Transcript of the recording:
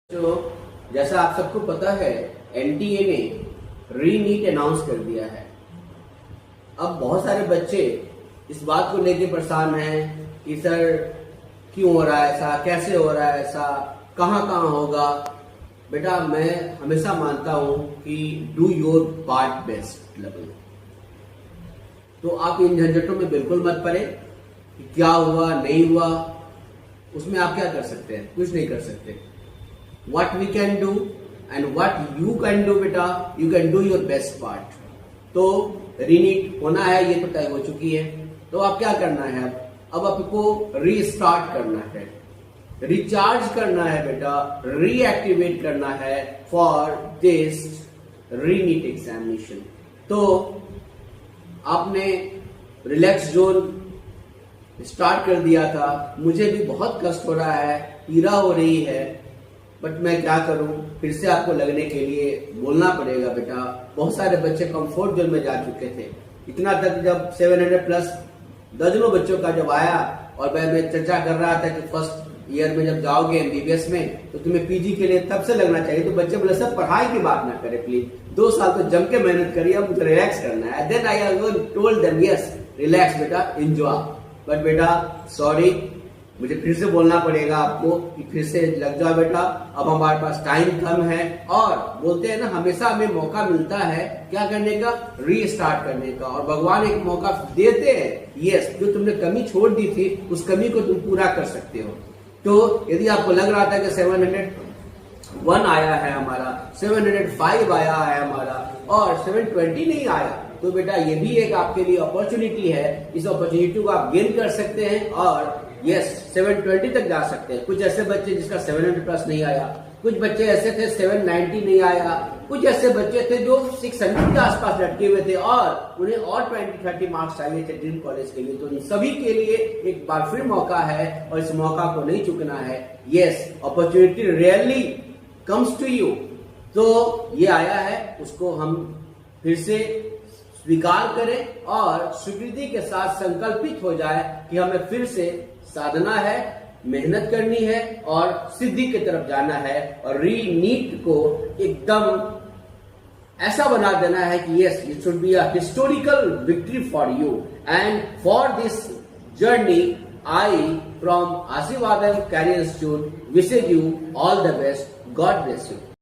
तो जैसा आप सबको पता है, एनटीए ने री-नीट अनाउंस कर दिया है। अब बहुत सारे बच्चे इस बात को लेकर परेशान हैं कि सर क्यों हो रहा है ऐसा, कैसे हो रहा है ऐसा, कहाँ कहाँ होगा। बेटा मैं हमेशा मानता हूं कि do your part best level. तो आप इन झंझटों में बिल्कुल मत पड़े कि क्या हुआ नहीं हुआ, उसमें आप क्या कर सकते हैं? कुछ नहीं कर सकते। What we can do and what you can do बेटा, you can do your best part। तो रीनीट होना है, ये तो तय हो चुकी है। तो आप क्या करना है? अब आपको रीस्टार्ट करना है, रिचार्ज करना है बेटा, रीएक्टिवेट करना है फॉर दिस रीनीट एग्जामिनेशन। तो आपने रिलैक्स जोन स्टार्ट कर दिया था। मुझे भी बहुत कष्ट हो रहा है, पीड़ा हो रही है, बट मैं क्या करूं, फिर से आपको लगने के लिए बोलना पड़ेगा बेटा। बहुत सारे बच्चे कंफर्ट जोन में जा चुके थे। इतना तक जब 700 प्लस दर्जनों बच्चों का जब आया और मैं चर्चा कर रहा था कि फर्स्ट ईयर में जब जाओगे एमबीबीएस में तो तुम्हें पीजी के लिए तब से लगना चाहिए। तो बच्चे बोले सर पढ़ाई की बात ना करें प्लीज, 2 साल तो जम के मेहनत करिए, अब मुझे रिलैक्स करना है। Then I told them yes relax बेटा, एंजॉय। बट बेटा सॉरी, मुझे फिर से बोलना पड़ेगा आपको कि फिर से लग जाओ बेटा। अब हमारे पास टाइम कम है और बोलते हैं ना, हमेशा हमें मौका मिलता है क्या करने का, रीस्टार्ट करने का। और भगवान एक मौका देते हैं, यस, जो तुमने कमी छोड़ दी थी उस कमी को तुम पूरा कर सकते हो। तो यदि आपको लग रहा था कि 701 आया है हमारा, 705 आया है हमारा और 720 नहीं आया, तो बेटा ये भी एक आपके लिए अपॉर्चुनिटी है। इस अपॉर्चुनिटी को आप गेन कर सकते हैं और यस 720 तक जा सकते हैं। कुछ ऐसे बच्चे जिसका 700 प्लस नहीं आया, कुछ बच्चे ऐसे थे 790 नहीं आया, कुछ ऐसे बच्चे थे जो 600 के आसपास लटके हुए थे और उन्हें और 20-30 मार्क्स चाहिए थे ड्रीम कॉलेज के लिए। तो इन सभी के लिए एक बार फिर मौका है और इस मौका को नहीं चुकना है। Yes, opportunity really comes to you. तो ये आया है, उसको हम फिर से स्वीकार करें और स्वीकृति के साथ संकल्पित हो जाए कि हमें फिर से साधना है, मेहनत करनी है और सिद्धि की तरफ जाना है और रीनीट को एकदम ऐसा बना देना है कि yes it should be a historical victory for you. And for this journey I from Ashirvadam career institute wishes you all the best. God bless you.